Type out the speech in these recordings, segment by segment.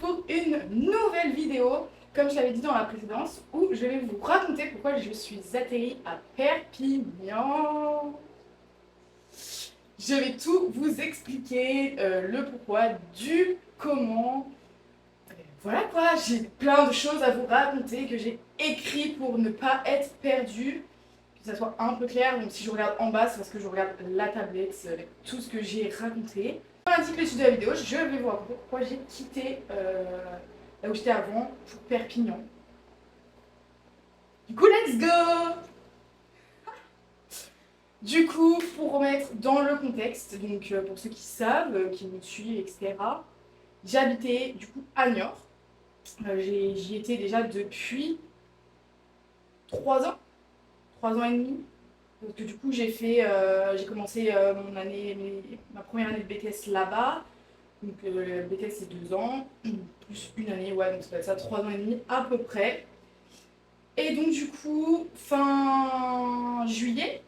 pour une nouvelle vidéo, comme je l'avais dit dans la précédente, où je vais vous raconter pourquoi je suis atterrie à Perpignan. Je vais tout vous expliquer, le pourquoi, du comment. Voilà quoi, j'ai plein de choses à vous raconter que j'ai écrit pour ne pas être perdue, que ça soit un peu clair. Donc si je regarde en bas, c'est parce que je regarde la tablette avec tout ce que j'ai raconté. Dans l'intitulé de la vidéo, je vais vous raconter pourquoi j'ai quitté là où j'étais avant pour Perpignan. Du coup, let's go! Du coup, pour remettre dans le contexte, donc pour ceux qui savent, qui me suivent, etc., j'habitais du coup à Niort. J'y étais déjà depuis 3 ans, 3 ans et demi. Donc du coup, j'ai commencé ma première année de BTS là-bas. Donc le BTS c'est 2 ans, plus une année, ouais, donc ça doit être ça, 3 ans et demi à peu près. Et donc du coup, fin juillet,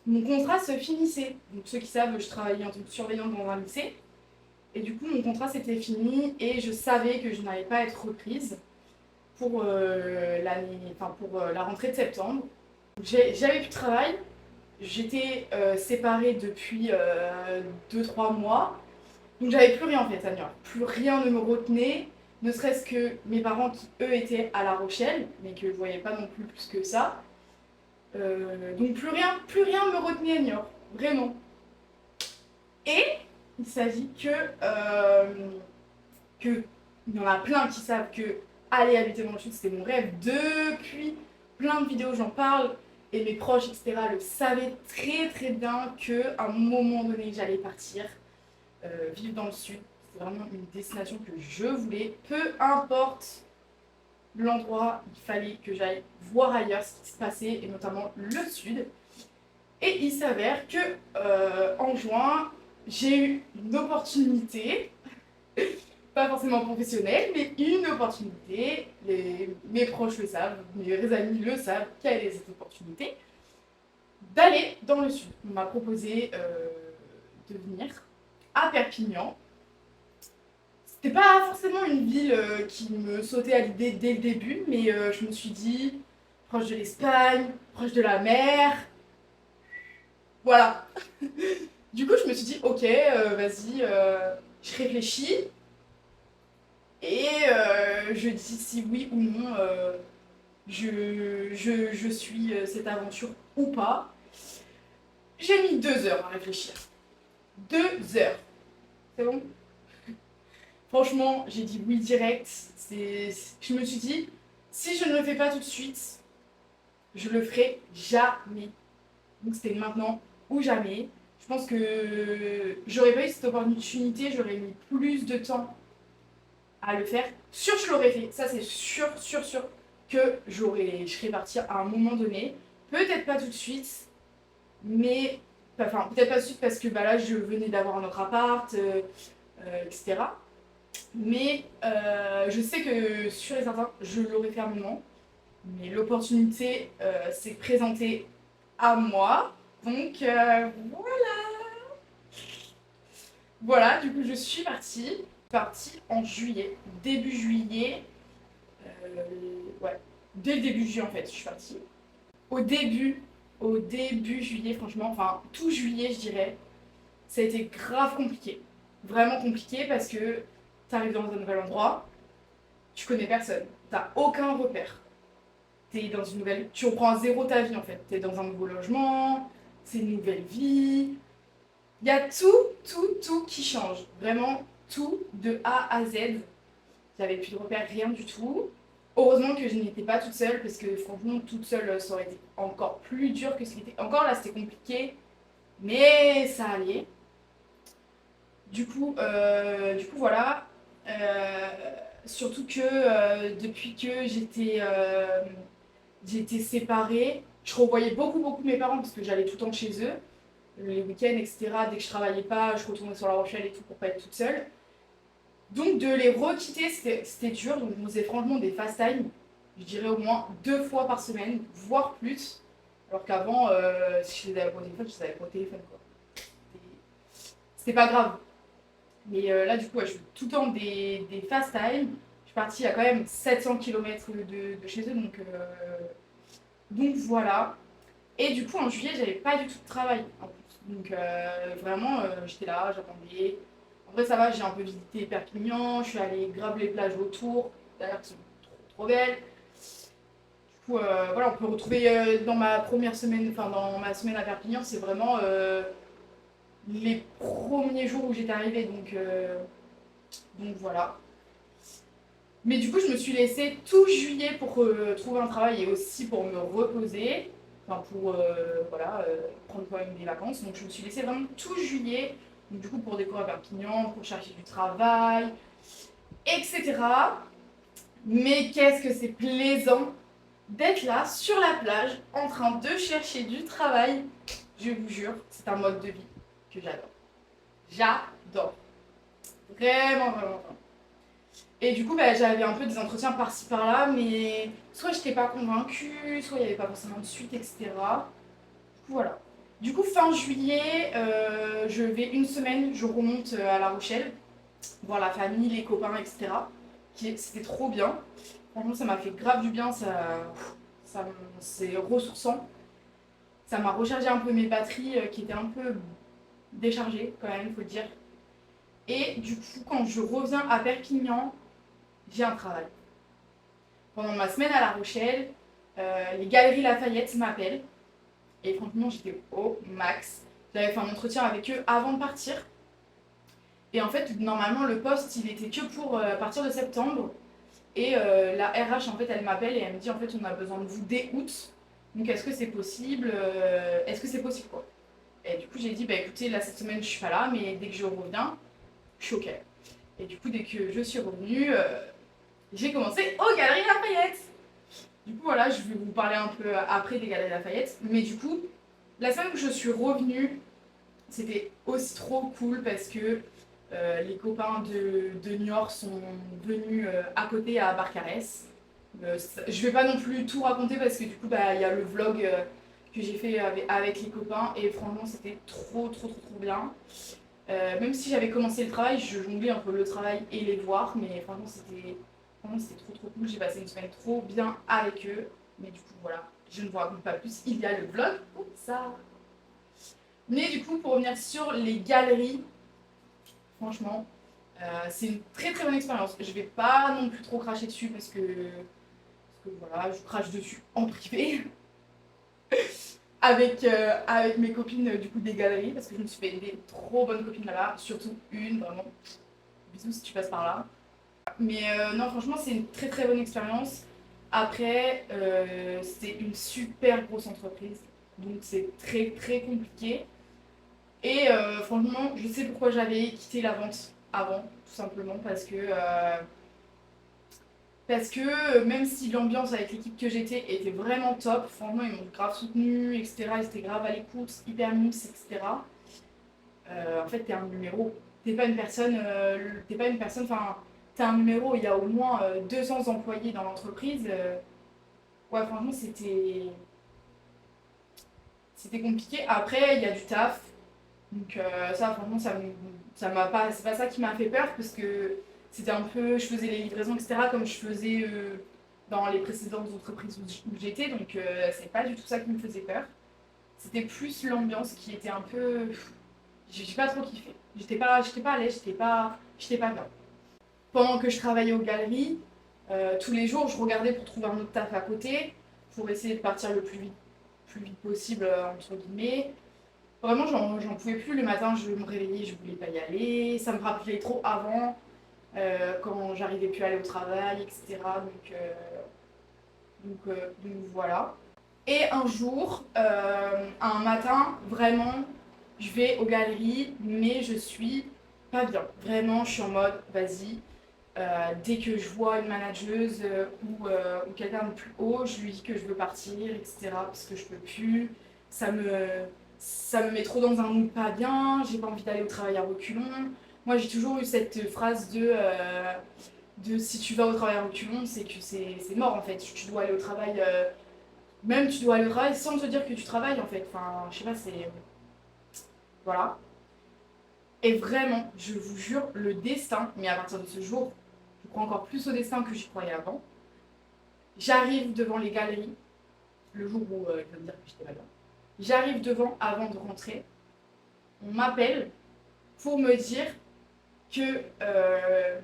mon contrat se finissait. Donc ceux qui savent, je travaillais en tant que surveillante dans un lycée. Et du coup, mon contrat s'était fini et je savais que je n'allais pas être reprise pour la rentrée de septembre. J'avais plus de travail, j'étais séparée depuis 2-3 mois, donc j'avais plus rien en fait à Niort. Plus rien ne me retenait, ne serait-ce que mes parents qui eux étaient à La Rochelle, mais que je voyais pas non plus que ça. Donc plus rien me retenait à Niort, vraiment. Et il s'agit que il y en a plein qui savent que aller habiter dans le sud c'était mon rêve depuis plein de vidéos, j'en parle. Et mes proches, etc., le savaient très très bien qu'à un moment donné, j'allais partir vivre dans le sud. C'est vraiment une destination que je voulais. Peu importe l'endroit, il fallait que j'aille voir ailleurs ce qui se passait, et notamment le sud. Et il s'avère que en juin, j'ai eu une opportunité, pas forcément professionnelle, mais une opportunité. Mes proches le savent, mes vrais amis le savent, quelle est cette opportunité d'aller dans le sud. On m'a proposé de venir à Perpignan. C'était pas forcément une ville qui me sautait à l'idée dès le début, mais je me suis dit, proche de l'Espagne, proche de la mer, voilà. Du coup, je me suis dit, ok, vas-y, je réfléchis et je dis si oui ou non je suis cette aventure ou pas. J'ai mis 2 heures à réfléchir. 2 heures. C'est bon? Franchement, j'ai dit oui direct. Je me suis dit, si je ne le fais pas tout de suite, je le ferai jamais. Donc c'était maintenant ou jamais. Je pense que j'aurais pas eu cette opportunité, j'aurais mis plus de temps à le faire. Sûr, je l'aurais fait. Ça, c'est sûr que je serais partie à un moment donné. Peut-être pas tout de suite, mais enfin, peut-être pas tout de suite parce que bah, là, je venais d'avoir un autre appart, etc. Mais je sais que sûr et certain, je l'aurais fait à un moment. Mais l'opportunité s'est présentée à moi. Donc voilà. Voilà, du coup, je suis partie. Partie en juillet. Début juillet. Ouais. Dès le début juillet, en fait, je suis partie. Au début juillet, franchement, enfin, tout juillet, je dirais, ça a été grave compliqué. Vraiment compliqué parce que t'arrives dans un nouvel endroit, tu connais personne, t'as aucun repère. T'es dans une nouvelle... Tu reprends à zéro ta vie en fait. T'es dans un nouveau logement, c'est une nouvelle vie. Il y a tout qui change. Vraiment tout de A à Z. J'avais plus de repère, rien du tout. Heureusement que je n'étais pas toute seule parce que franchement toute seule ça aurait été encore plus dur que ce qui était. Encore là c'était compliqué, mais ça allait. Du coup voilà. Euh, Surtout que depuis que j'étais séparée, je revoyais beaucoup mes parents parce que j'allais tout le temps chez eux, les week-ends, etc. Dès que je travaillais pas, je retournais sur La Rochelle et tout pour pas être toute seule. Donc de les requitter, c'était dur. Donc on faisait franchement des fast time, je dirais au moins 2 fois par semaine, voire plus. Alors qu'avant, si je les avais pas au téléphone, je les avais pas au téléphone, quoi. C'était pas grave. Mais là, du coup, ouais, je fais tout le temps des fast time. Je suis partie à quand même 700 km de chez eux, donc voilà. Et du coup, en juillet, j'avais pas du tout de travail en plus. Donc vraiment, j'étais là, j'attendais. En vrai, ça va, j'ai un peu visité Perpignan, je suis allée grave les plages autour, d'ailleurs, qui sont trop belles. Du coup, voilà, on peut retrouver dans ma première semaine, enfin dans ma semaine à Perpignan, c'est vraiment les premiers jours où j'étais arrivée, donc voilà. Mais du coup, je me suis laissée tout juillet pour trouver un travail et aussi pour me reposer, enfin pour voilà, prendre quand même des vacances. Donc je me suis laissée vraiment tout juillet, donc, du coup pour découvrir Perpignan, pour chercher du travail, etc. Mais qu'est-ce que c'est plaisant d'être là sur la plage en train de chercher du travail. Je vous jure, c'est un mode de vie que j'adore. J'adore. Vraiment, vraiment. Et du coup, bah, j'avais un peu des entretiens par-ci par-là, mais soit je n'étais pas convaincue, soit il n'y avait pas forcément de suite, etc. Du coup, voilà. Du coup, fin juillet, je vais une semaine, je remonte à La Rochelle, voir la famille, les copains, etc. C'était trop bien. Franchement, ça m'a fait grave du bien, c'est ressourçant. Ça m'a rechargé un peu mes batteries qui étaient un peu déchargées, quand même, il faut le dire. Et du coup, quand je reviens à Perpignan, j'ai un travail. Pendant ma semaine à La Rochelle, les Galeries Lafayette m'appellent. Et franchement, j'étais au max. J'avais fait un entretien avec eux avant de partir. Et en fait, normalement, le poste, il était que pour partir de septembre. Et la RH, en fait, elle m'appelle et elle me dit, en fait, on a besoin de vous dès août. Donc, est-ce que c'est possible Est-ce que c'est possible, quoi? Et du coup, j'ai dit, bah écoutez, là, cette semaine, je suis pas là, mais dès que je reviens, je suis OK. Et du coup, dès que je suis revenue, j'ai commencé aux Galeries Lafayette. Du coup, voilà, je vais vous parler un peu après des Galeries Lafayette. Mais du coup, la semaine où je suis revenue, c'était aussi trop cool parce que les copains de Niort sont venus à côté à Barcarès. Je vais pas non plus tout raconter parce que du coup, bah, il y a le vlog que j'ai fait avec les copains et franchement, c'était trop bien. Même si j'avais commencé le travail, je jonglais un peu le travail et les voir, mais franchement, c'était trop cool. J'ai passé une semaine trop bien avec eux. Mais du coup, voilà, je ne vous raconte pas plus. Il y a le vlog pour ça. Mais du coup, pour revenir sur les galeries, franchement, c'est une très bonne expérience. Je vais pas non plus trop cracher dessus parce que voilà, je crache dessus en privé avec mes copines du coup des galeries parce que je me suis fait des trop bonnes copines là-bas, surtout une vraiment. Bisous si tu passes par là. Mais non, franchement, c'est une très bonne expérience. Après, c'est une super grosse entreprise, donc c'est très compliqué. Et franchement, je sais pourquoi j'avais quitté la vente avant, tout simplement parce que même si l'ambiance avec l'équipe que j'étais était vraiment top, franchement, ils m'ont grave soutenu, etc. Ils étaient grave à l'écoute, hyper mimes, etc. En fait, t'es un numéro. T'es pas une personne, enfin, t'es un numéro, il y a au moins 200 employés dans l'entreprise. Ouais, franchement, c'était compliqué. Après, il y a du taf. Donc ça, franchement, ça m'a pas, c'est pas ça qui m'a fait peur parce que c'était un peu, je faisais les livraisons, etc. comme je faisais dans les précédentes entreprises où j'étais. Donc c'est pas du tout ça qui me faisait peur. C'était plus l'ambiance qui était un peu, j'ai pas trop kiffé. J'étais pas à l'aise, j'étais pas bien. Pendant que je travaillais aux galeries, tous les jours, je regardais pour trouver un autre taf à côté, pour essayer de partir le plus vite possible, entre guillemets. Vraiment, j'en pouvais plus. Le matin, je me réveillais, je voulais pas y aller. Ça me rappelait trop avant, quand j'arrivais plus à aller au travail, etc. Donc voilà. Et un jour, un matin, vraiment, je vais aux galeries, mais je suis pas bien. Vraiment, je suis en mode, vas-y. Dès que je vois une manageuse ou quelqu'un de plus haut, je lui dis que je veux partir, etc. Parce que je peux plus. Ça me, ça me met trop dans un mood pas bien. J'ai pas envie d'aller au travail à reculons. Moi, j'ai toujours eu cette phrase de si tu vas au travail à reculons, c'est que c'est mort en fait. Tu dois aller au travail. Même tu dois aller au travail sans te dire que tu travailles en fait. Enfin, je sais pas, c'est. Voilà. Et vraiment, je vous jure, le destin, mais à partir de ce jour, je crois encore plus au destin que j'y croyais avant. J'arrive devant les galeries, le jour où je vais me dire que j'étais malade. J'arrive devant avant de rentrer. On m'appelle pour me dire que, euh,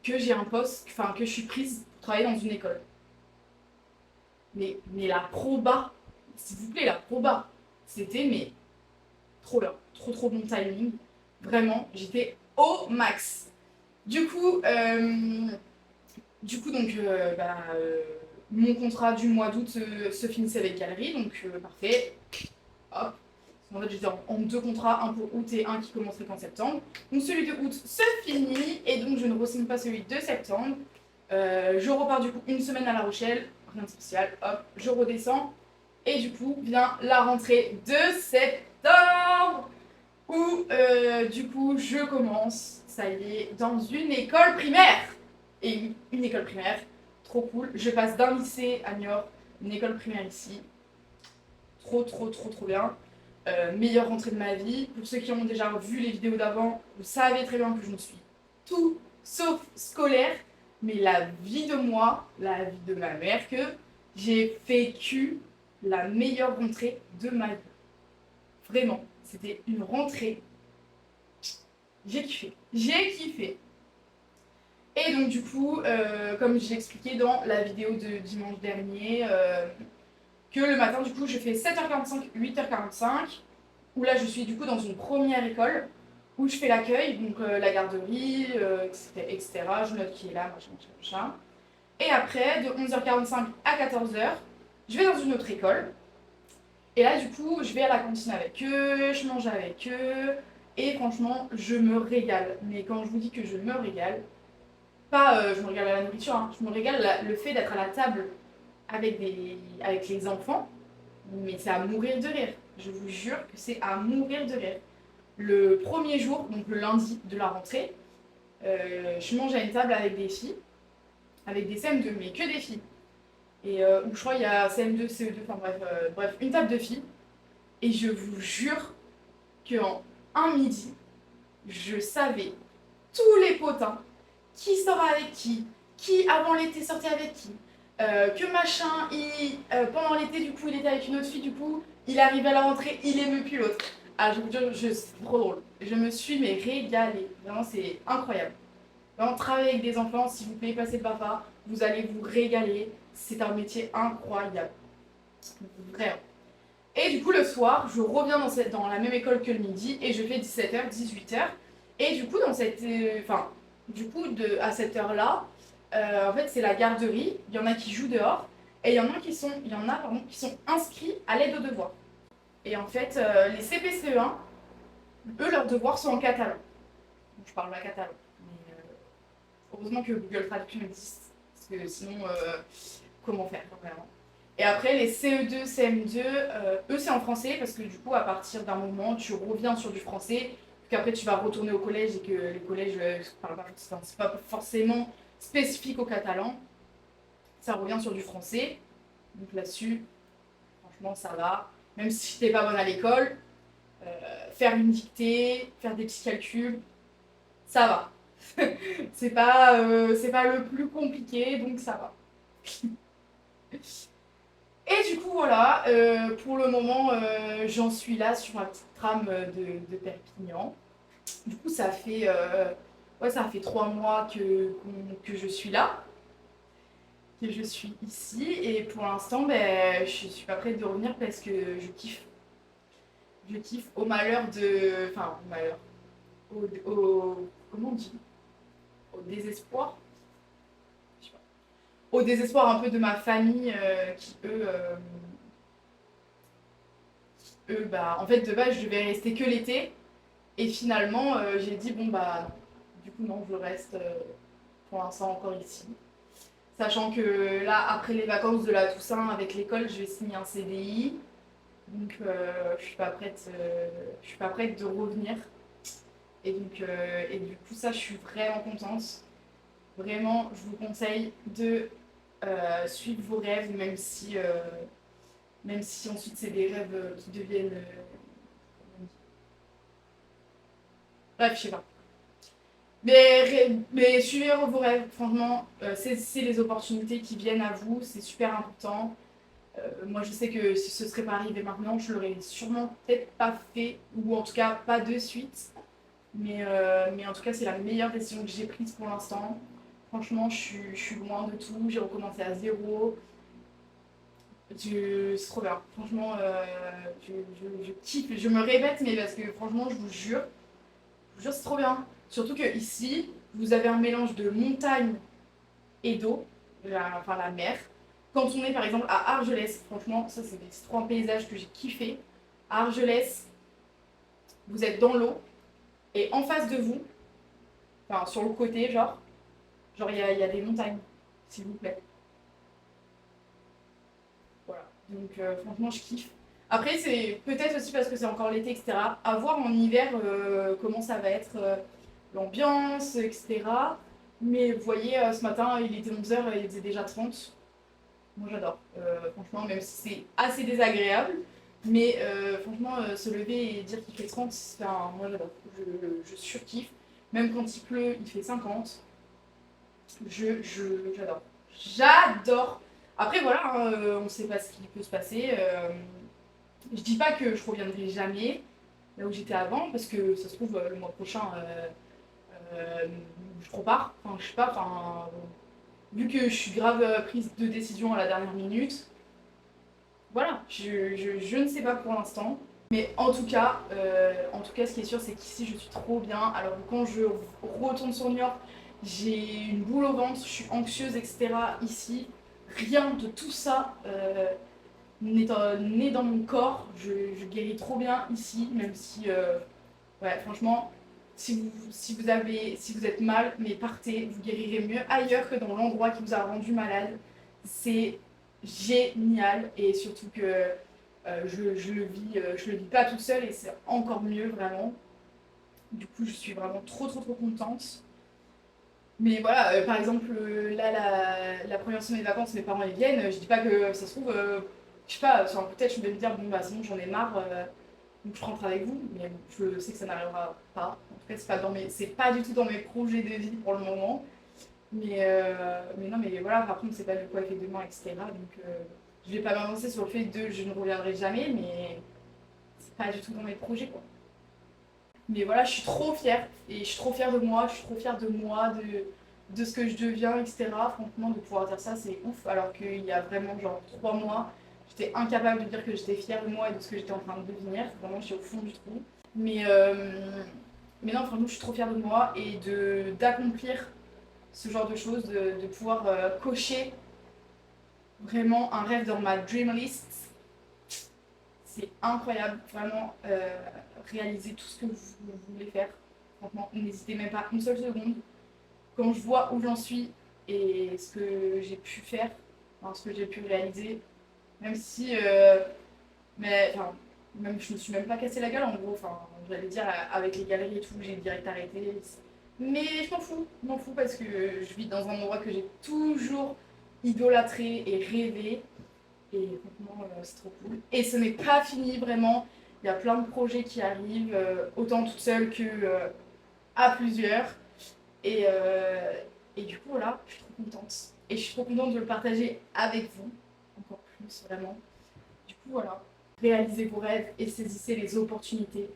que j'ai un poste, enfin que je suis prise pour travailler dans une école. Mais la proba, s'il vous plaît, la proba, c'était mais trop bien, trop bon timing. Vraiment, j'étais au max. Du coup, donc, mon contrat du mois d'août se finissait avec Galerie, donc parfait. Hop. En fait, j'étais en deux contrats, un pour août et un qui commencerait qu'en septembre. Donc celui de août se finit et donc je ne re-signe pas celui de septembre. Je repars du coup une semaine à La Rochelle, rien de spécial, hop, je redescends. Et du coup vient la rentrée de septembre où du coup je commence, ça y est, dans une école primaire. Et une école primaire, trop cool. Je passe d'un lycée à Niort, une école primaire ici. Trop bien. Meilleure rentrée de ma vie. Pour ceux qui ont déjà vu les vidéos d'avant, vous savez très bien que je ne suis tout sauf scolaire. Mais la vie de moi, la vie de ma mère, que j'ai vécu la meilleure rentrée de ma vie. Vraiment, c'était une rentrée. J'ai kiffé. J'ai kiffé. Et donc du coup, comme j'ai expliqué dans la vidéo de dimanche dernier, que le matin, du coup, je fais 7h45, 8h45, où là, je suis du coup dans une première école, où je fais l'accueil, donc la garderie, etc. Je note qui est là, machin. Et après, de 11h45 à 14h, je vais dans une autre école. Et là, du coup, je vais à la cantine avec eux, je mange avec eux, et franchement, je me régale. Mais quand je vous dis que je me régale, pas je me régale à la nourriture, hein, je me régale le fait d'être à la table avec les enfants, mais c'est à mourir de rire. Je vous jure que c'est à mourir de rire. Le premier jour, donc le lundi de la rentrée, je mange à une table avec des filles, avec des CM2, mais que des filles. Et où je crois il y a CM2, CE2, enfin bref, une table de filles. Et je vous jure qu'en un midi, je savais tous les potins, qui sort avec qui avant l'été sortait avec qui, que machin, pendant l'été, du coup, il était avec une autre fille, du coup, il arrive à la rentrée, il aime plus l'autre. Ah, je vous jure, c'est trop drôle. Je me suis mais régalée. Vraiment, c'est incroyable. Vraiment, travailler avec des enfants, s'il vous plaît, passez le papa, vous allez vous régaler. C'est un métier incroyable. Vraiment. Et du coup, le soir, je reviens dans la même école que le midi et je fais 17h, 18h. Et du coup, à cette heure-là, en fait, c'est la garderie. Il y en a qui jouent dehors et il y en a qui sont inscrits à l'aide aux devoirs. Et en fait, les CP-CE1, eux, leurs devoirs sont en catalan. Donc, je parle pas catalan. Mais heureusement que Google Traduction existe. Parce que sinon, comment faire vraiment. Et après, les CE2, CM2, eux, c'est en français parce que du coup, à partir d'un moment, tu reviens sur du français. Puis qu'après, tu vas retourner au collège et que les collèges, c'est pas forcément spécifique au catalan. Ça revient sur du français. Donc là-dessus, franchement, ça va. Même si t'es pas bonne à l'école, faire une dictée, faire des petits calculs, ça va. C'est pas le plus compliqué, donc ça va. Et du coup, voilà, pour le moment, j'en suis là sur ma petite trame de Perpignan. Du coup, ça fait 3 mois que je suis là, que je suis ici. Et pour l'instant, ben, je suis pas prête de revenir parce que je kiffe. Je kiffe au malheur de... Enfin, au malheur. Comment on dit? Au désespoir. Je sais pas. Au désespoir un peu de ma famille qui, bah, en fait, de base, je devais rester que l'été. Et finalement, j'ai dit, bon, bah, non. Du coup, non, je reste pour l'instant encore ici. Sachant que là, après les vacances de la Toussaint, avec l'école, je vais signer un CDI. Donc, je suis pas prête de revenir. Et du coup, ça, je suis vraiment contente. Vraiment, je vous conseille de suivre vos rêves, même si ensuite c'est des rêves qui deviennent Bref, je sais pas. Mais suivez vos rêves, franchement, saisissez les opportunités qui viennent à vous, c'est super important. Moi, je sais que si ce serait pas arrivé maintenant, je l'aurais sûrement peut-être pas fait, ou en tout cas pas de suite. Mais en tout cas, c'est la meilleure décision que j'ai prise pour l'instant. Franchement, je suis loin de tout, j'ai recommencé à zéro. C'est trop bien. Franchement, je kiffe. Je me répète, mais parce que franchement, je vous jure, c'est trop bien. Surtout que ici, vous avez un mélange de montagne et d'eau, enfin la mer. Quand on est par exemple à Argelès, franchement, ça c'est trop un paysage que j'ai kiffé. À Argelès, vous êtes dans l'eau et en face de vous, enfin sur le côté, genre il y a des montagnes, s'il vous plaît. Voilà. Donc franchement, je kiffe. Après, c'est peut-être aussi parce que c'est encore l'été, etc. À voir en hiver comment ça va être l'ambiance, etc. Mais vous voyez, ce matin, il était 11h, il faisait déjà 30. Moi, j'adore. Franchement, même si c'est assez désagréable. Mais franchement, se lever et dire qu'il fait 30, moi, j'adore. Je surkiffe. Même quand il pleut, il fait 50. J'adore. J'adore. Après, voilà, hein, on ne sait pas ce qui peut se passer. Je dis pas que je reviendrai jamais là où j'étais avant, parce que ça se trouve, le mois prochain, je repars. Enfin, je sais pas, vu que je suis grave prise de décision à la dernière minute, voilà, je ne sais pas pour l'instant. Mais en tout cas, ce qui est sûr, c'est qu'ici, je suis trop bien. Alors, quand je retourne sur New York, j'ai une boule au ventre, je suis anxieuse, etc. Ici, rien de tout ça n'est dans mon corps. Je guéris trop bien ici, même si, ouais, franchement, si vous êtes mal, mais partez, vous guérirez mieux ailleurs que dans l'endroit qui vous a rendu malade. C'est génial et surtout que je le vis pas toute seule et c'est encore mieux vraiment. Du coup, je suis vraiment trop trop trop contente. Mais voilà, par exemple, là, la première semaine de vacances, mes parents ils viennent. Je dis pas que ça se trouve, je sais pas, sur un coup de tête, je vais me dire, bon bah sinon j'en ai marre, donc je rentre avec vous. Mais bon, je sais que ça n'arrivera pas. En tout cas, c'est pas du tout dans mes projets de vie pour le moment. Mais non, mais voilà, par contre, c'est pas de quoi il fait demain, etc. Donc, je vais pas m'avancer sur le fait de je ne reviendrai jamais, mais c'est pas du tout dans mes projets, quoi. Mais voilà, je suis trop fière. Et je suis trop fière de moi, je suis trop fière de moi, de ce que je deviens, etc. Franchement, de pouvoir dire ça, c'est ouf. Alors qu'il y a vraiment, genre, 3 mois, j'étais incapable de dire que j'étais fière de moi et de ce que j'étais en train de devenir. Vraiment, j'étais au fond du trou. Mais, euh, mais non, franchement, je suis trop fière de moi et d'accomplir ce genre de choses, de pouvoir cocher vraiment un rêve dans ma dream list. C'est incroyable, vraiment, réaliser tout ce que vous voulez faire. Franchement, n'hésitez même pas une seule seconde. Quand je vois où j'en suis et ce que j'ai pu faire, enfin, ce que j'ai pu réaliser, même si, enfin, même je me suis même pas cassé la gueule en gros, enfin, j'allais dire avec les galeries et tout, j'ai direct arrêté. Mais je m'en fous parce que je vis dans un endroit que j'ai toujours idolâtré et rêvé. Et franchement, c'est trop cool. Et ce n'est pas fini vraiment. Il y a plein de projets qui arrivent, autant toute seule que à plusieurs. Et, euh, et du coup, voilà, je suis trop contente. Et je suis trop contente de le partager avec vous. Encore plus, vraiment. Du coup, voilà. Réalisez vos rêves et saisissez les opportunités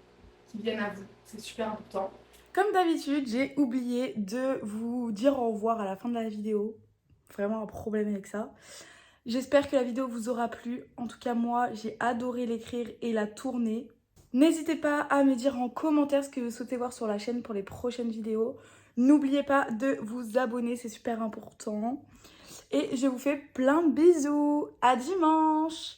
qui viennent à vous. C'est super important. Comme d'habitude, j'ai oublié de vous dire au revoir à la fin de la vidéo. Vraiment un problème avec ça. J'espère que la vidéo vous aura plu. En tout cas, moi, j'ai adoré l'écrire et la tourner. N'hésitez pas à me dire en commentaire ce que vous souhaitez voir sur la chaîne pour les prochaines vidéos. N'oubliez pas de vous abonner, c'est super important. Et je vous fais plein de bisous. À dimanche!